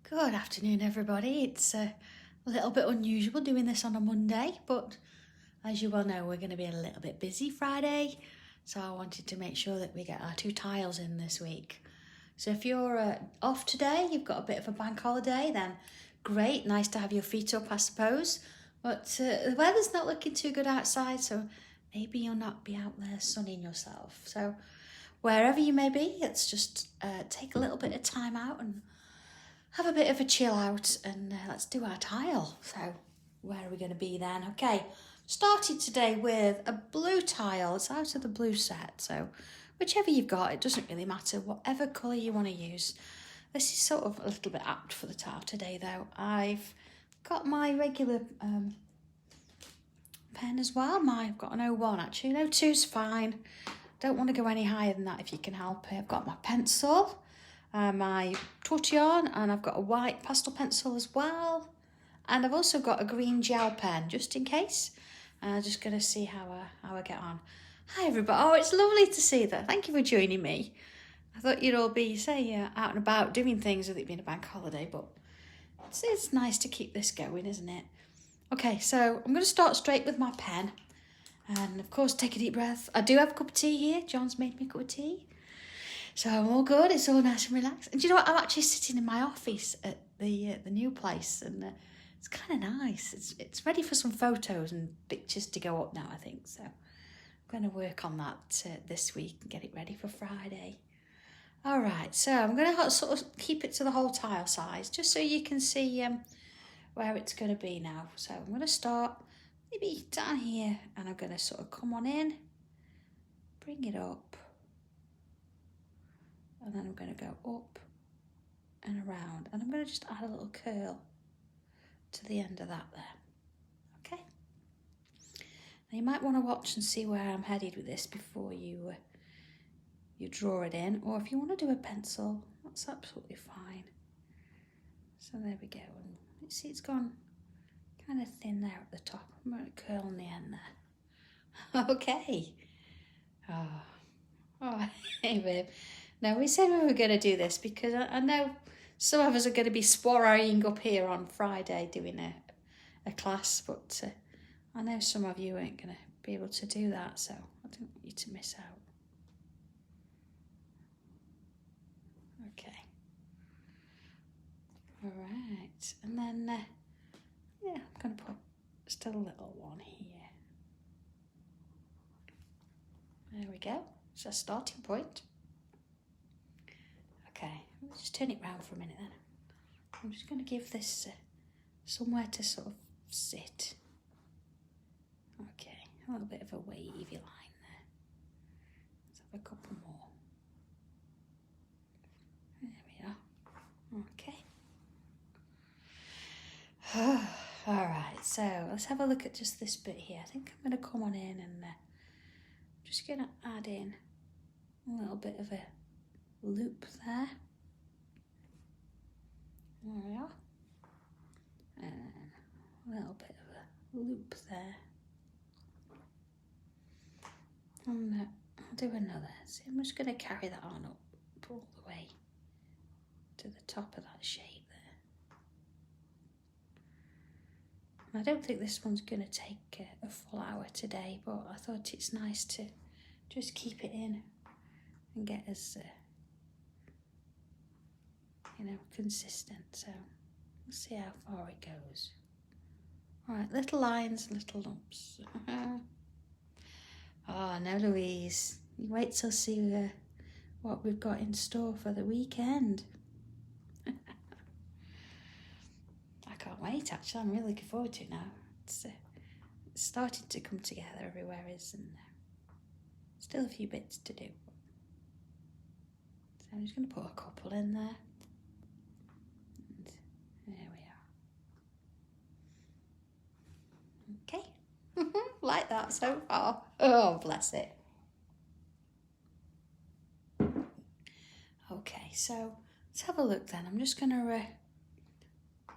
Good afternoon, everybody. It's a little bit unusual doing this on a Monday, but as you well know, we're going to be a little bit busy Friday, so I wanted to make sure that we get our 2 tiles in this week. So if you're off today, you've got a bit of a bank holiday, then great, nice to have your feet up, I suppose. But the weather's not looking too good outside, so maybe you'll not be out there sunning yourself. So wherever you may be, let's just take a little bit of time out and have a bit of a chill out, and let's do our tile. So where are we going to be then? Okay, started today with a blue tile. It's out of the blue set, so whichever you've got, it doesn't really matter, whatever colour you want to use. This is sort of a little bit apt for the tile today though. I've got my regular pen as well. I've got an 01 actually. An 02's fine. Don't want to go any higher than that if you can help it. I've got my pencil, my tortillon, and I've got a white pastel pencil as well. And I've also got a green gel pen, just in case. Just going to see how I get on. Hi everybody. Oh, it's lovely to see that. Thank you for joining me. I thought you'd all be, out and about doing things with it being a bank holiday, but it's nice to keep this going, isn't it? Okay, so I'm going to start straight with my pen. And of course, take a deep breath. I do have a cup of tea here. John's made me a cup of tea. So I'm all good. It's all nice and relaxed. And do you know what? I'm actually sitting in my office at the new place, and it's kind of nice. It's ready for some photos and pictures to go up now, I think. So I'm going to work on that this week and get it ready for Friday. All right. So I'm going to sort of keep it to the whole tile size, just so you can see where it's going to be now. So I'm going to start maybe down here, and I'm going to sort of come on in, bring it up. And then I'm going to go up and around. And I'm going to just add a little curl to the end of that there. Okay. Now you might want to watch and see where I'm headed with this before you draw it in. Or if you want to do a pencil, that's absolutely fine. So there we go. And you see it's gone kind of thin there at the top. I'm going to curl on the end there. Okay. Oh, hey babe. Now, we said we were going to do this because I know some of us are going to be sporrying up here on Friday doing a class, but I know some of you ain't going to be able to do that, so I don't want you to miss out. Okay. All right. And then, yeah, I'm going to put just a little one here. There we go. It's a starting point. Okay, let's just turn it round for a minute then. I'm just going to give this somewhere to sort of sit. Okay, a little bit of a wavy line there. Let's have a couple more. There we are. Okay. All right, so let's have a look at just this bit here. I think I'm going to come on in and just going to add in a little bit of a loop there. There we are. And a little bit of a loop there. And I'll do another. So I'm just going to carry that on up all the way to the top of that shape there. And I don't think this one's going to take a full hour today, but I thought it's nice to just keep it in and get us consistent. So let's see how far it goes. All right, little lines, little lumps. Oh, no, Louise. You wait till see what we've got in store for the weekend. I can't wait, actually. I'm really looking forward to it now. It's starting to come together everywhere, isn't there? Still a few bits to do. So I'm just going to put a couple in there. And there we are. Okay. Like that so far. Oh, bless it. Okay, so let's have a look then. I'm just going to... I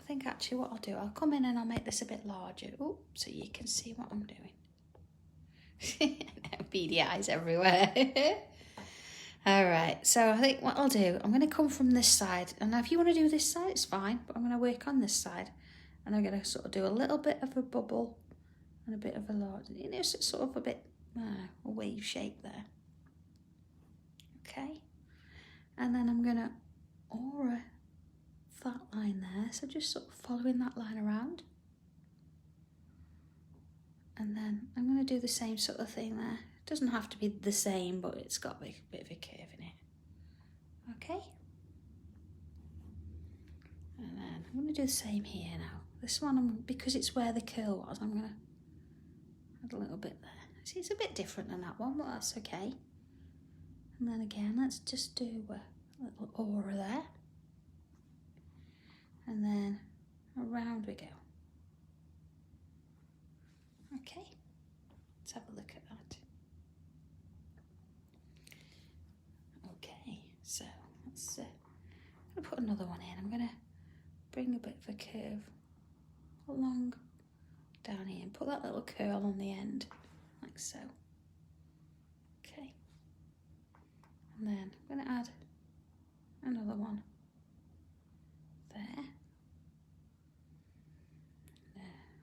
think actually what I'll do, I'll come in and I'll make this a bit larger. Oh, so you can see what I'm doing. Beady eyes everywhere. All right, so I think what I'll do, I'm going to come from this side. And now if you want to do this side, it's fine. But I'm going to work on this side. And I'm going to sort of do a little bit of a bubble and a bit of a lot. You know, so it's sort of a bit, a wave shape there. Okay. And then I'm going to aura that line there. So just sort of following that line around. And then I'm going to do the same sort of thing there. It doesn't have to be the same, but it's got a bit of a curve in it. Okay. And then I'm going to do the same here now. This one, because it's where the curl was, I'm going to add a little bit there. See, it's a bit different than that one, but that's okay. And then again, let's just do a little aura there. And then around we go. Okay, let's have a look at that. Okay, so let's I'm going to put another one in. I'm going to bring a bit of a curve along down here and put that little curl on the end, like so. Okay, and then I'm going to add another one there.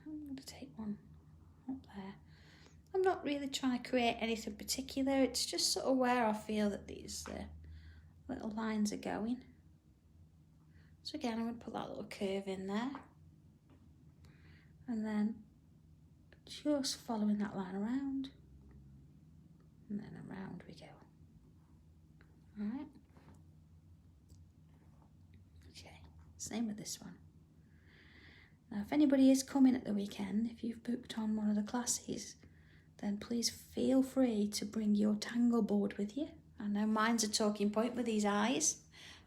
I'm going to take one up there. I'm not really trying to create anything particular, it's just sort of where I feel that these little lines are going. So again, I'm going to put that little curve in there. And then just following that line around. And then around we go. Alright. Okay, same with this one. Now, if anybody is coming at the weekend, if you've booked on one of the classes, then please feel free to bring your tangle board with you. I know mine's a talking point with these eyes.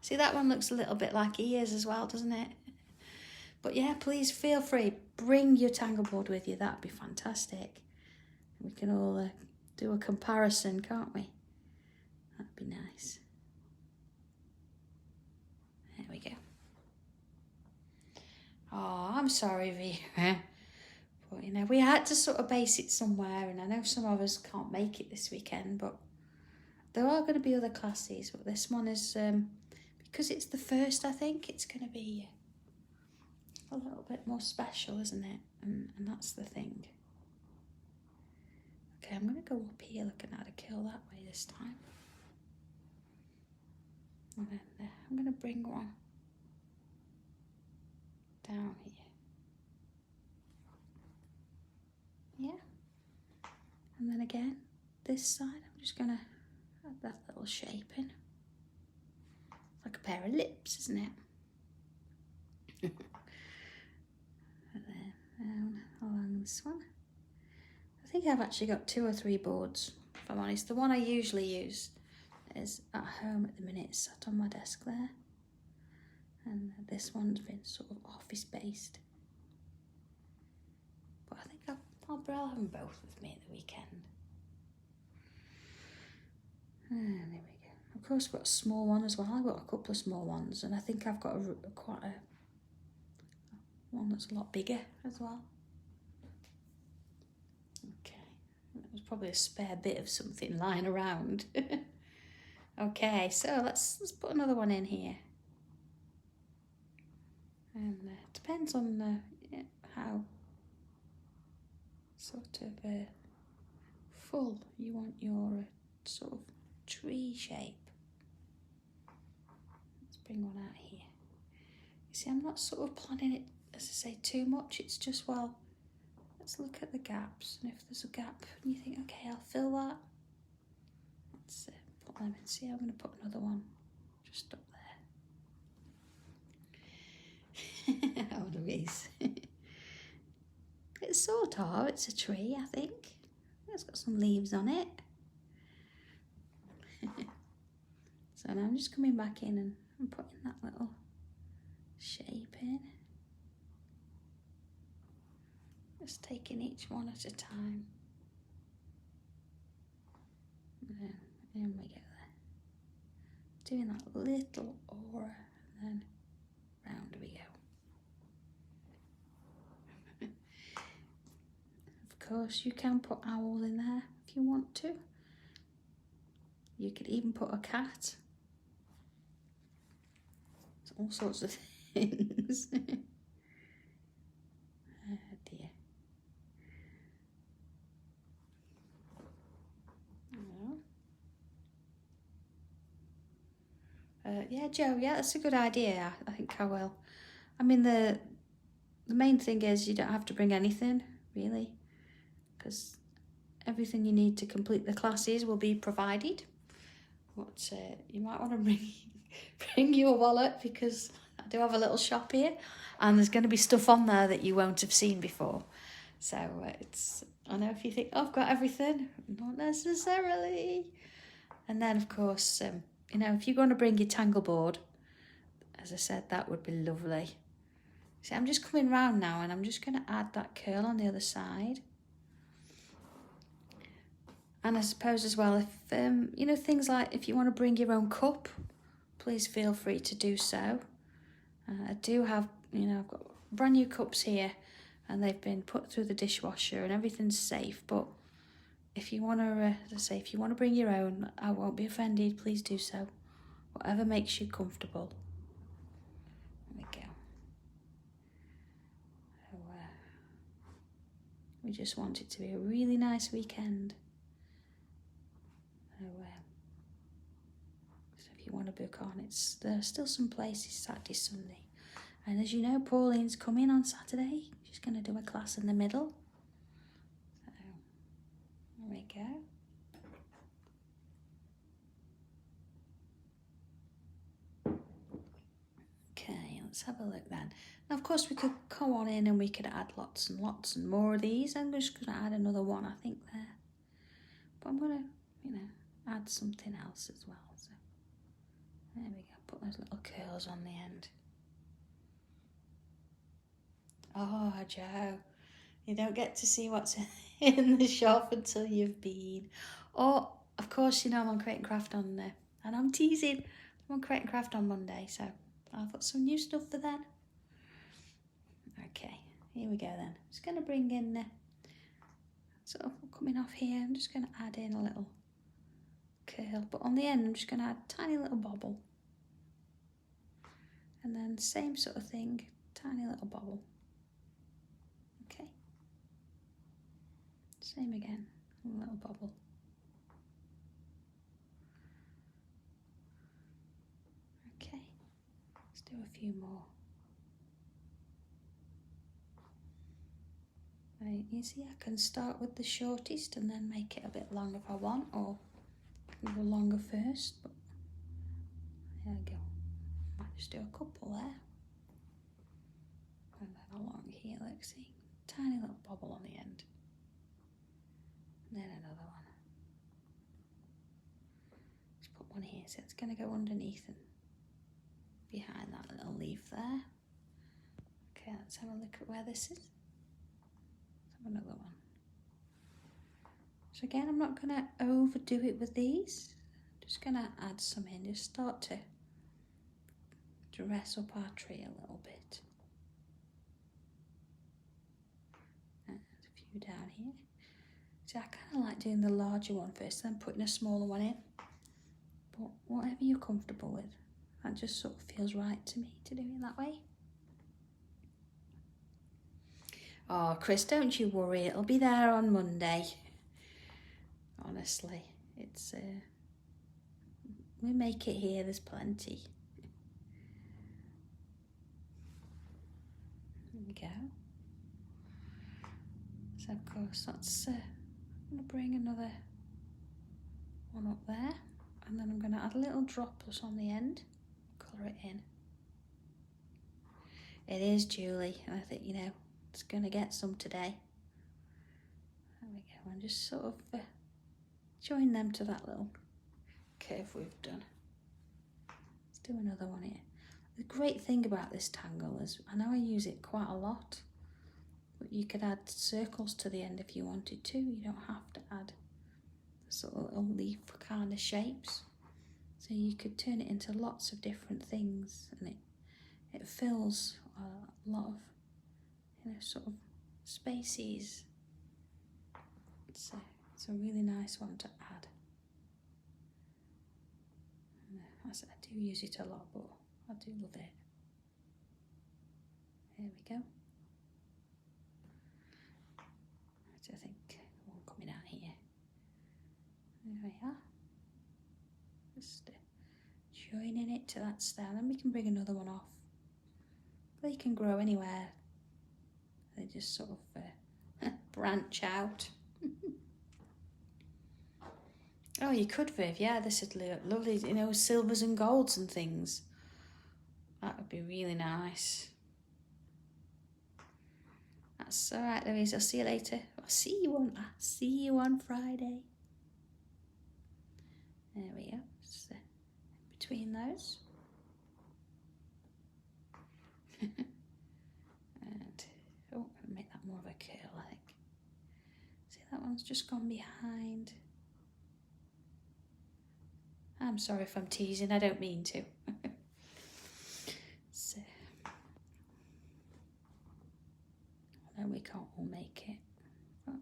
See, that one looks a little bit like ears as well, doesn't it? But yeah, please feel free, bring your tangle board with you. That'd be fantastic. We can all do a comparison, can't we? That'd be nice. There we go. Oh, I'm sorry, Vera. But, you know, we had to sort of base it somewhere, and I know some of us can't make it this weekend, but there are going to be other classes, but this one is, because it's the first, I think, it's going to be a little bit more special, isn't it? And that's the thing. Okay, I'm going to go up here looking at a curl that way this time. And then I'm going to bring one down here. Yeah. And then again, this side, I'm just going to add that little shape in. Like a pair of lips, isn't it? And then down along this one. I think I've actually got 2 or 3 boards, if I'm honest. The one I usually use is at home at the minute. It's sat on my desk there. And this one's been sort of office-based. But I think I'll have them both with me at the weekend. And there we go. Of course, I've got a small one as well. I've got a couple of small ones, and I think I've got quite a one that's a lot bigger as well. Okay, that was probably a spare bit of something lying around. Okay, so let's put another one in here. And it depends on how sort of full you want your sort of tree shape. Let's bring one out here. You see, I'm not sort of planning it, as I say, too much. It's just, well, let's look at the gaps. And if there's a gap and you think, okay, I'll fill that. Let's put them in. See, I'm going to put another one just up there. Oh, Louise. It's sort of, it's a tree, I think. It's got some leaves on it. So now I'm just coming back in and I'm putting that little shape in. Just taking each one at a time. And then we go there. Doing that little aura, and then round we go. Of course, you can put owls in there if you want to. You could even put a cat. All sorts of things. Oh dear. Yeah, Joe, yeah, that's a good idea. I think I will. I mean, the main thing is you don't have to bring anything, really, because everything you need to complete the classes will be provided. But you might want to bring your wallet, because I do have a little shop here, and there's going to be stuff on there that you won't have seen before. So I know if you think, oh, I've got everything, not necessarily. And then, of course, if you're going to bring your tangle board, as I said, that would be lovely. See, I'm just coming round now, and I'm just going to add that curl on the other side. And I suppose as well, if, things like if you want to bring your own cup, please feel free to do so. I do have, I've got brand new cups here, and they've been put through the dishwasher and everything's safe. But if you want to, as I say, if you want to bring your own, I won't be offended. Please do so. Whatever makes you comfortable. There we go. So, we just want it to be a really nice weekend. So if you want to book on, there's still some places Saturday, Sunday. And as you know, Pauline's coming on Saturday. She's going to do a class in the middle. So, there we go. Okay, let's have a look then. Now, of course, we could go on in and we could add lots and lots and more of these. I'm just going to add another one, I think, there. But I'm going to, add something else as well. So, there we go. Put those little curls on the end. Oh, Joe, you don't get to see what's in the shop until you've been. Or, of course, I'm on Create and Craft on, and I'm teasing, I'm on Create and Craft on Monday, so I've got some new stuff for then. Okay, here we go then. Just going to bring in, sort of coming off here, I'm just going to add in a little curl, but on the end I'm just going to add a tiny little bobble. And then same sort of thing, tiny little bobble. Okay. Same again, a little bobble. Okay, let's do a few more. Right, you see I can start with the shortest and then make it a bit long if I want, or go longer first, but there we go. Might just do a couple there. And then along here, let's see, tiny little bobble on the end. And then another one. Let's put one here, so it's going to go underneath and behind that little leaf there. Okay, let's have a look at where this is. Let's have another one. So again, I'm not going to overdo it with these. I'm just going to add some in, just start to dress up our tree a little bit. And a few down here. See, I kind of like doing the larger one first, then putting a smaller one in. But whatever you're comfortable with, that just sort of feels right to me to do it that way. Oh, Chris, don't you worry, it'll be there on Monday. Honestly, it's we make it here, there's plenty. There we go. So of course that's, I'm going to bring another one up there, and then I'm going to add a little droplets on the end, colour it in. It is Julie, and I think, it's going to get some today. There we go, and just sort of join them to that little curve we've done. Let's do another one here. The great thing about this tangle is, I know I use it quite a lot, but you could add circles to the end if you wanted to. You don't have to add the sort of little leaf kind of shapes. So you could turn it into lots of different things, and it fills a lot of, sort of spaces. It's a really nice one to add. I do use it a lot, but I do love it. There we go. I think one coming out here. There we are. Just joining it to that stem, and we can bring another one off. They can grow anywhere. They just sort of branch out. Oh, you could, Viv. Yeah, this would look lovely. You know, silvers and golds and things. That would be really nice. That's all right, Louise. I'll see you later. I'll see you on Friday. There we go. Just between those. And oh, I'll make that more of a curl, I think. See, that one's just gone behind. I'm sorry if I'm teasing. I don't mean to. So, I know we can't all make it, but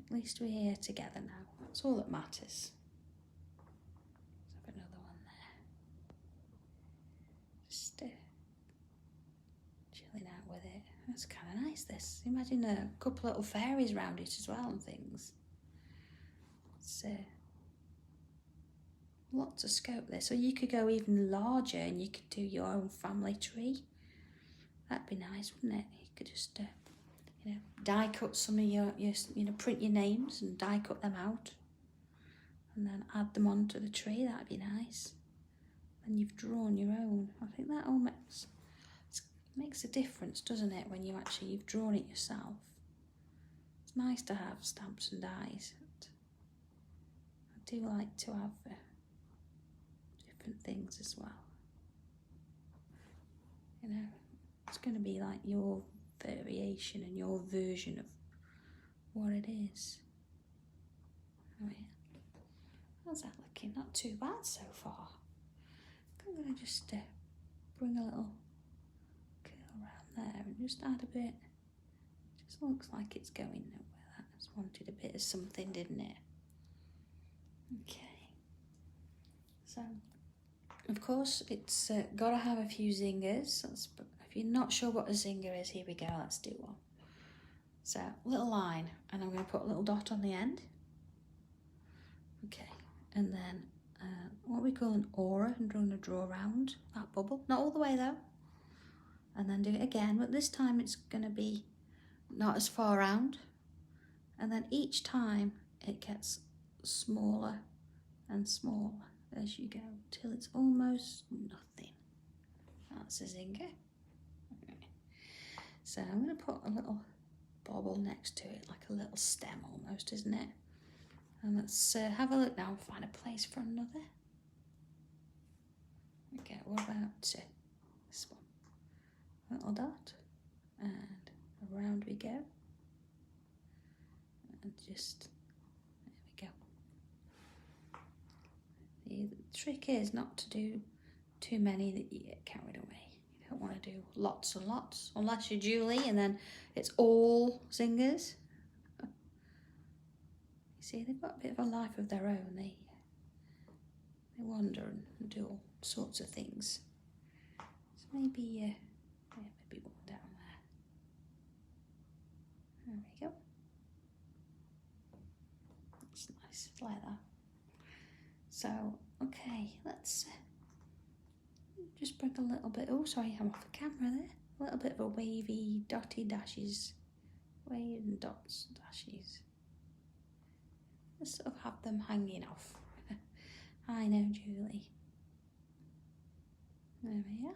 at least we're here together now. That's all that matters. Let's have another one there. Just chilling out with it. That's kind of nice, this. Imagine a couple little fairies around it as well and things. It's lots of scope there. So you could go even larger and you could do your own family tree. That'd be nice, wouldn't it? You could just, you know, die cut some of your, you know, print your names and die cut them out. And then add them onto the tree. That'd be nice. Then you've drawn your own. I think that all makes a difference, doesn't it, when you've drawn it yourself. It's nice to have stamps and dies. I do like to have different things as well. You know, it's going to be like your variation and your version of what it is. Oh yeah. How's that looking? Not too bad so far. I'm going to just bring a little curl around there and just add a bit. Just looks like it's going nowhere. That just wanted a bit of something, didn't it? Okay. So, of course, it's got to have a few zingers. If you're not sure what a zinger is, here we go. Let's do one. So, little line, and I'm going to put a little dot on the end. Okay, and then what we call an aura, and I'm going to draw around that bubble. Not all the way though. And then do it again, but this time it's going to be not as far round. And then each time it gets smaller and smaller as you go till it's almost nothing. That's a zinger. Okay. So I'm going to put a little bobble next to it, like a little stem almost, isn't it? And let's have a look now and find a place for another. Okay, what about this one? A little dot, and around we go. And just, there we go. The trick is not to do too many that you get carried away. You don't want to do lots and lots, unless you're Julie and then it's all zingers. You see, they've got a bit of a life of their own. They wander and do all sorts of things. So maybe, yeah, maybe one down there. There we go. That's nice, like that. So, okay, let's just bring a little bit, oh sorry, I'm off the camera there. A little bit of a wavy, dotty dashes, wave and dots, dashes. Just sort of have them hanging off. I know, Julie. There we are.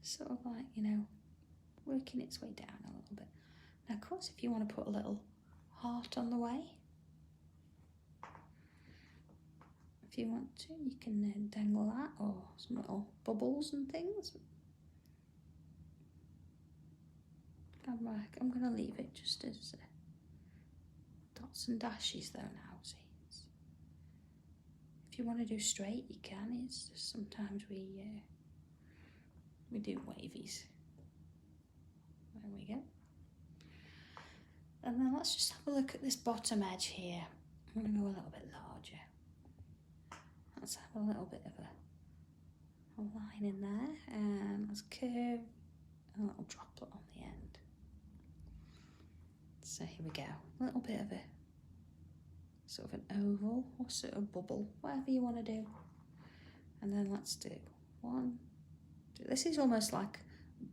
Sort of like, you know, working its way down a little bit. Now, of course, if you want to put a little heart on the way, if you want to, you can dangle that, or some little bubbles and things. I'm going to leave it just as dots and dashes though now, see. If you want to do straight, you can. It's just sometimes we do wavies. There we go. And then let's just have a look at this bottom edge here. I'm going to go a little bit larger. Let's have a little bit of a line in there, and let's curve a little droplet on the end. So here we go, a little bit of a sort of an oval or sort of bubble, whatever you want to do. And then let's do one. This is almost like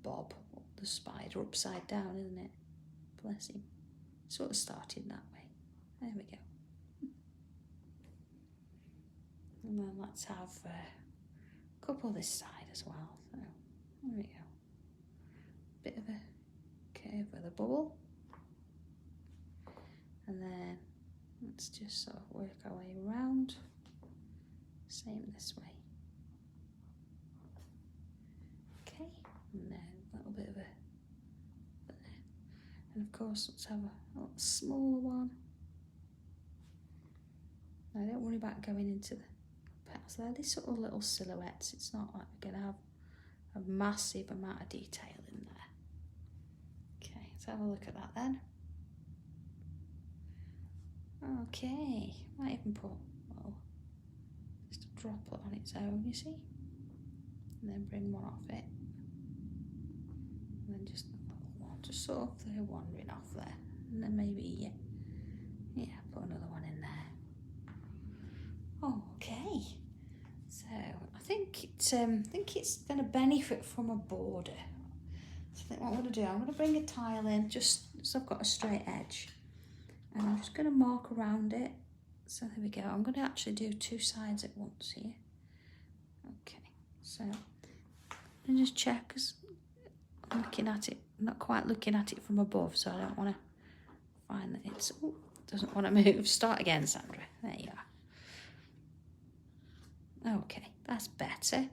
Bob the spider upside down, isn't it? Bless him. Sort of started that way. There we go. And then let's have a couple this side as well. So there we go. Bit of a curve with a bubble. And then let's just sort of work our way around. Same this way. Okay, and then a little bit of a, and of course let's have a little smaller one. Now don't worry about going into the petals. They're these sort of little silhouettes. It's not like we're going to have a massive amount of detail in there. Okay, let's have a look at that then. Okay, might even put just a droplet on its own, you see, and then bring one off it, and then just a little one, just sort of the wandering off there, and then maybe yeah, put another one in there. Okay, so I think it's going to benefit from a border. So I think what I'm going to do, I'm going to bring a tile in just so I've got a straight edge. And I'm just going to mark around it. So there we go. I'm going to actually do two sides at once here. Okay, so and just check, because I'm looking at it, not quite looking at it from above, so I don't want to find that it's, doesn't want to move. Start again, Sandra. There you are. Okay, that's better.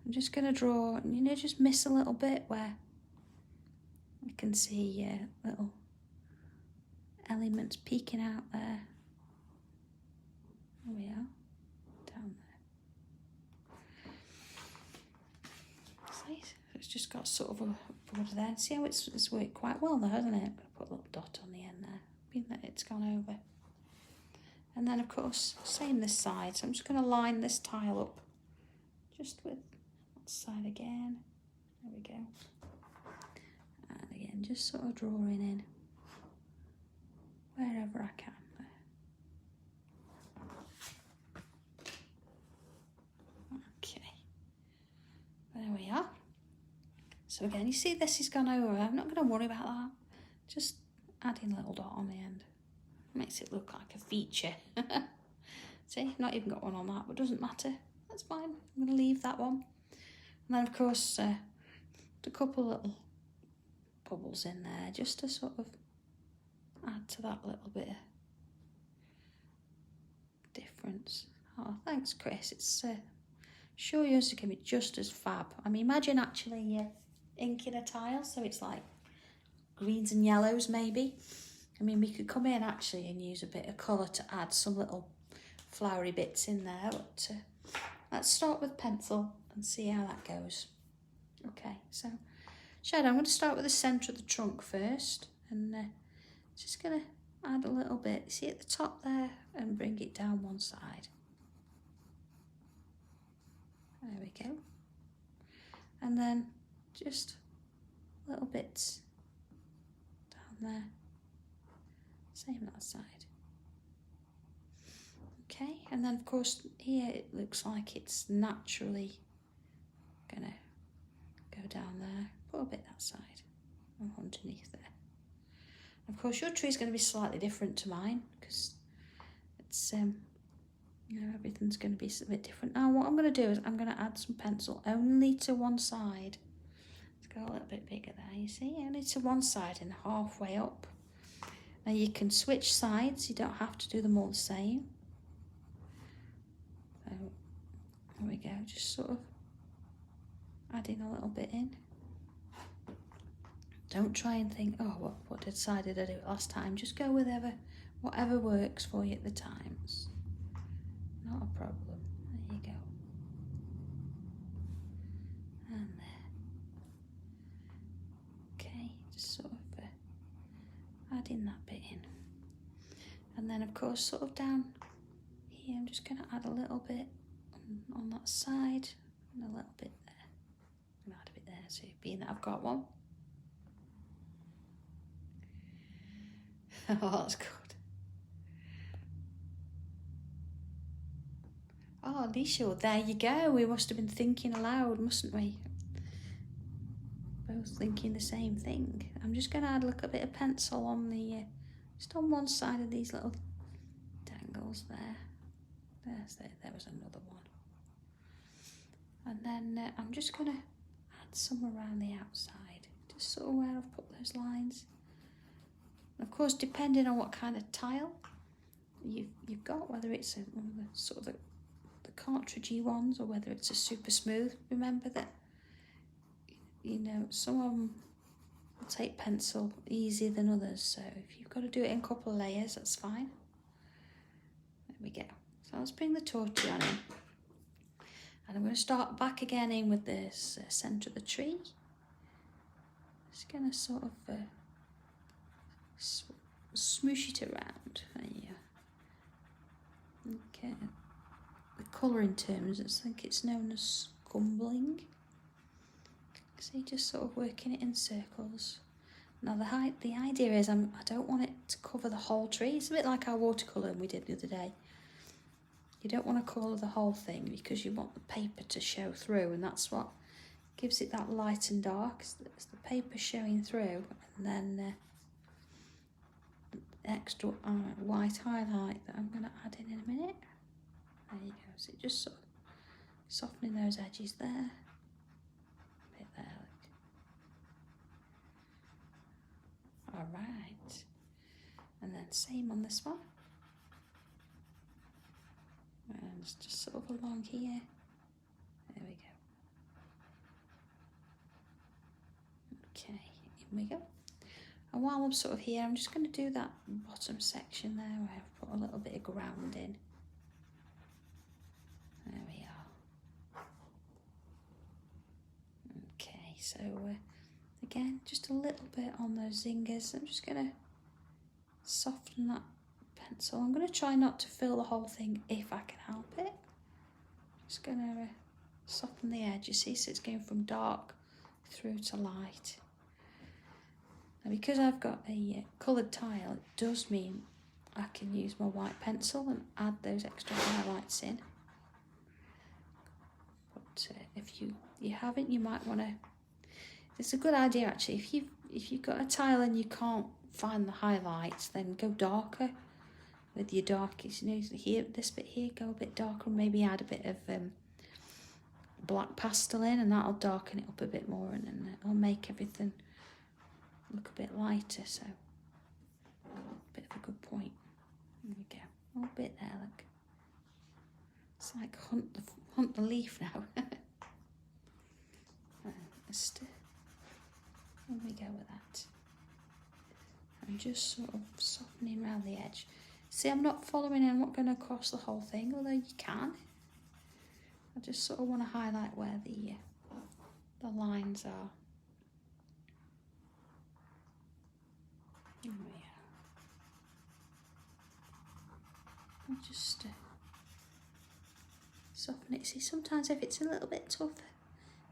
I'm just going to draw, and just miss a little bit where you can see little elements peeking out there. There we are, down there. See, it's just got sort of a border there. See how it's worked quite well there, hasn't it? I'm going to put a little dot on the end there, being that it's gone over. And then of course, same this side. So I'm just going to line this tile up, just with that side again. There we go. And again, just sort of drawing in wherever I can. Okay, there we are. So again, you see this has gone over. I'm not going to worry about that. Just adding a little dot on the end. Makes it look like a feature. See, not even got one on that, but doesn't matter. That's fine. I'm going to leave that one. And then of course, a couple little bubbles in there, just to sort of add to that little bit of difference. Oh, thanks, Chris. It's sure yours is going to be just as fab. I mean, imagine actually inking a tile, so it's like greens and yellows maybe. I mean, we could come in actually and use a bit of colour to add some little flowery bits in there. But let's start with pencil and see how that goes. Okay, so shadow, I'm going to start with the centre of the trunk first, and just going to add a little bit, see at the top there, and bring it down one side. There we go. And then just little bits down there. Same that side. Okay, and then of course here it looks like it's naturally going to go down there. Put a bit that side and underneath there. Of course, your tree is going to be slightly different to mine because it's, everything's going to be a bit different. Now, what I'm going to do is I'm going to add some pencil only to one side. Let's go a little bit bigger there, you see? Only to one side and halfway up. Now, you can switch sides. You don't have to do them all the same. So, there we go. Just sort of adding a little bit in. Don't try and think, oh, what side did I do it last time? Just go with whatever works for you at the time. It's not a problem. There you go. And there. Okay, just sort of adding that bit in. And And then of course sort of down here I'm just going to add a little bit on that side and a little bit there. I'm going to add a bit there, so being that I've got one. Oh, that's good. Oh, Alicia, there you go. We must have been thinking aloud, mustn't we? Both thinking the same thing. I'm just going to add a little bit of pencil on the, just on one side of these little dangles there. There was another one. And then I'm just going to add some around the outside, just sort of where I've put those lines. Of course, depending on what kind of tile you've got, whether it's one of the sort of the cartridgey ones or whether it's a super smooth, remember that, you know, some of them will take pencil easier than others. So if you've got to do it in a couple of layers, that's fine. There we go. So let's bring the tortilla in. And I'm going to start back again in with this centre of the tree. Just going to sort of smoosh it around. Okay. The colour in terms, I think it's known as scumbling. See, just sort of working it in circles. Now the idea is I don't want it to cover the whole tree. It's a bit like our watercolour we did the other day. You don't want to colour the whole thing because you want the paper to show through, and that's what gives it that light and dark. It's the paper showing through, and then extra white highlight that I'm going to add in a minute. There you go. So just sort of softening those edges there. A bit there, look. All right. And then same on this one. And it's just sort of along here. There we go. Okay, in we go. And while I'm sort of here, I'm just going to do that bottom section there where I've put a little bit of ground in. There we are. Okay, so again, just a little bit on those zingers. I'm just going to soften that pencil. I'm going to try not to fill the whole thing if I can help it. Just going to soften the edge, you see, so it's going from dark through to light. Now because I've got a coloured tile, it does mean I can use my white pencil and add those extra highlights in. But if you haven't, you might want to. It's a good idea actually. If you've got a tile and you can't find the highlights, then go darker with your darkest. You know, here, this bit here, go a bit darker, and maybe add a bit of black pastel in, and that'll darken it up a bit more, and then it'll make everything look a bit lighter. So, a bit of a good point. There we go. A little bit there, look. It's like hunt the leaf now. There we go with that. I'm just sort of softening around the edge. See, I'm not following in, I'm not going across the whole thing, although you can. I just sort of want to highlight where the lines are. There we are. I'll just soften it. See, sometimes if it's a little bit tougher,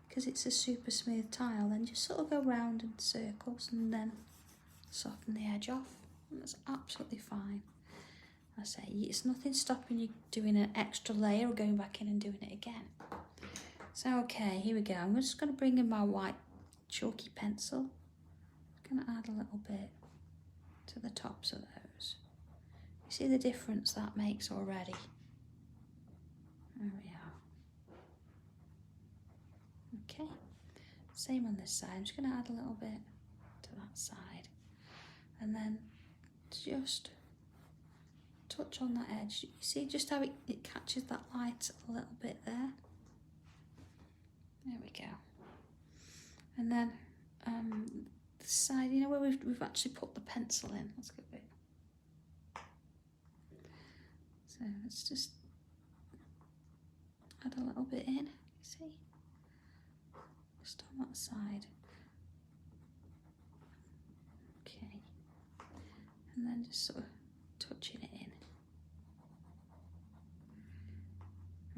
because it's a super smooth tile, then just sort of go round in circles and then soften the edge off. And that's absolutely fine. I say, it's nothing stopping you doing an extra layer or going back in and doing it again. So, okay, here we go. I'm just going to bring in my white chalky pencil. I'm going to add a little bit to the tops of those. You see the difference that makes already? There we are. Okay, same on this side. I'm just going to add a little bit to that side. And then just touch on that edge. You see just how it catches that light a little bit there? There we go. And then the side, you know where we've actually put the pencil in. That's a good bit. So let's just add a little bit in, you see? Just on that side. Okay. And then just sort of touching it in.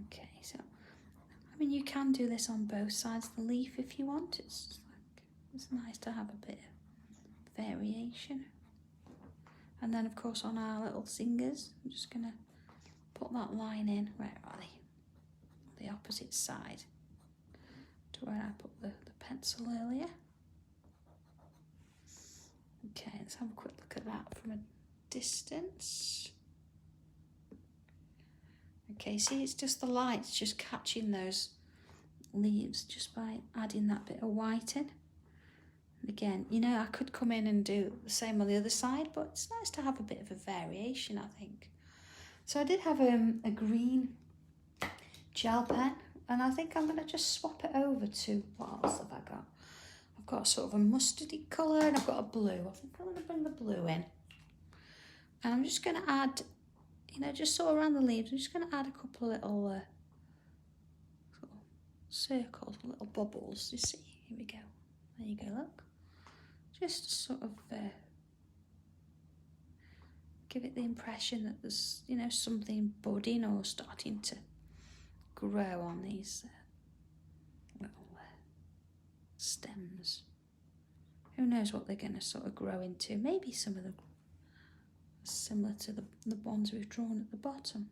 Okay, so I mean, you can do this on both sides of the leaf if you want. It's nice to have a bit of variation. And then, of course, on our little singers, I'm just going to put that line in. Where are they? The opposite side to where I put the pencil earlier. Okay, let's have a quick look at that from a distance. Okay, see, it's just the light's just catching those leaves just by adding that bit of white in. And again, you know, I could come in and do the same on the other side, but it's nice to have a bit of a variation, I think. So I did have a green gel pen, and I think I'm going to just swap it over to, what else have I got? I've got sort of a mustardy colour and I've got a blue. I think I'm going to bring the blue in. And I'm just going to add, you know, just sort of around the leaves, I'm just going to add a couple of little sort of circles, little bubbles, you see. Here we go. There you go, look. Just to sort of give it the impression that there's, you know, something budding or starting to grow on these little stems. Who knows what they're going to sort of grow into. Maybe some of them similar to the ones we've drawn at the bottom.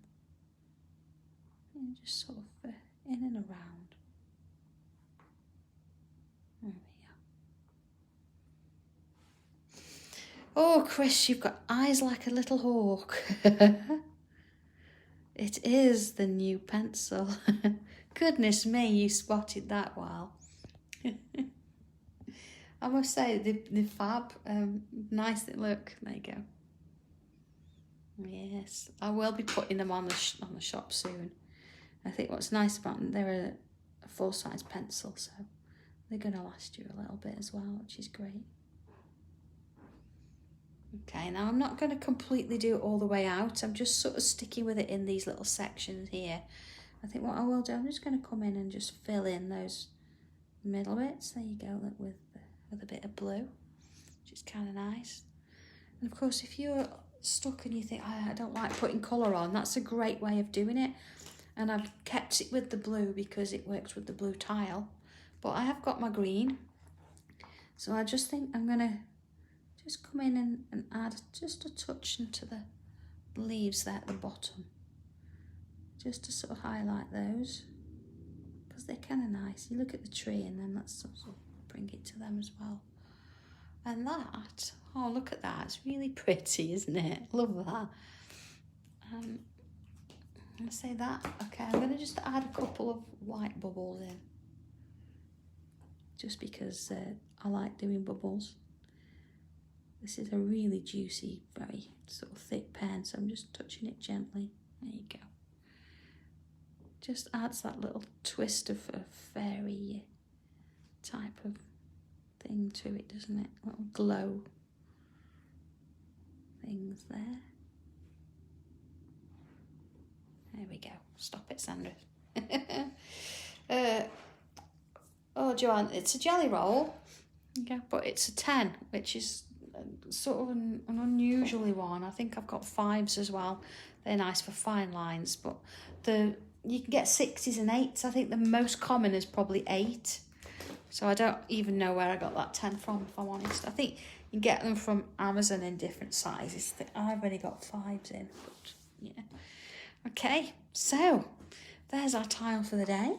And just sort of in and around. There we go. Oh, Chris, you've got eyes like a little hawk. It is the new pencil. Goodness me, you spotted that well. I must say, the fab, nice they look. There you go. Yes, I will be putting them on the shop soon. I think what's nice about them, they're a full-size pencil, so they're going to last you a little bit as well, which is great. Okay, now I'm not going to completely do it all the way out. I'm just sort of sticking with it in these little sections here. I think what I will do, I'm just going to come in and just fill in those middle bits. There you go, with a bit of blue, which is kind of nice. And of course, if you're stuck and you think, I don't like putting colour on, that's a great way of doing it. And I've kept it with the blue because it works with the blue tile. But I have got my green. So I just think I'm going to just come in and add just a touch into the leaves there at the bottom. Just to sort of highlight those. Because they're kind of nice. You look at the tree and then let's sort of bring it to them as well. And that, oh, look at that. It's really pretty, isn't it? Love that. I'm going to say that. Okay, I'm going to just add a couple of white bubbles in. Just because I like doing bubbles. This is a really juicy, very sort of thick pen, so I'm just touching it gently. There you go. Just adds that little twist of a fairy type of thing to it, doesn't it? Little glow things there. There we go. Stop it, Sandra. Oh, Joanne, it's a jelly roll. Okay, but it's a 10, which is sort of an unusually one. I think I've got 5s as well. They're nice for fine lines, but you can get 6s and 8s. I think the most common is probably 8. So I don't even know where I got that 10 from, if I'm honest. I think you can get them from Amazon in different sizes. I've only got 5s in, but yeah. Okay, so there's our tile for the day.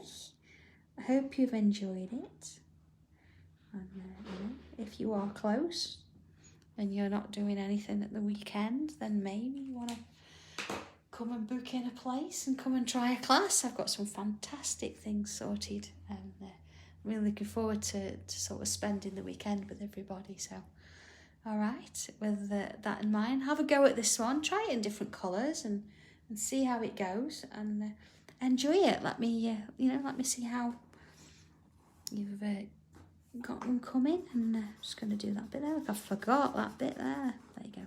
I hope you've enjoyed it. And if you are close and you're not doing anything at the weekend, then maybe you want to come and book in a place and come and try a class. I've got some fantastic things sorted, and I'm really looking forward to sort of spending the weekend with everybody. So, all right, with that in mind, have a go at this one. Try it in different colours and see how it goes, and enjoy it. Let me see how you've got them coming. And I'm just going to do that bit there. Look, I forgot that bit there. There you go.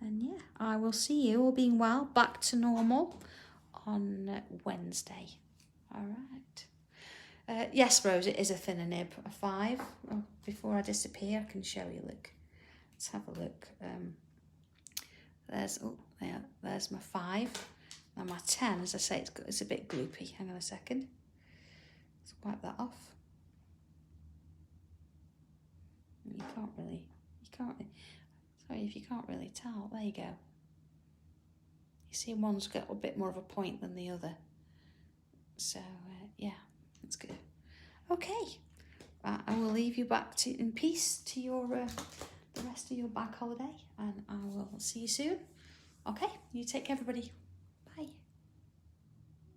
And yeah, I will see you, all being well, back to normal on Wednesday. All right. Yes, Rose, it is a thinner nib, a 5. Oh, before I disappear, I can show you. Look, let's have a look. there's my 5. And my 10, as I say, it's a bit gloopy. Hang on a second. Let's wipe that off. You can't really, sorry if you can't really tell. There you go. You see one's got a bit more of a point than the other. So, yeah, that's good. Okay, I will leave you back in peace to your the rest of your bank holiday, and I will see you soon. Okay, you take care, everybody.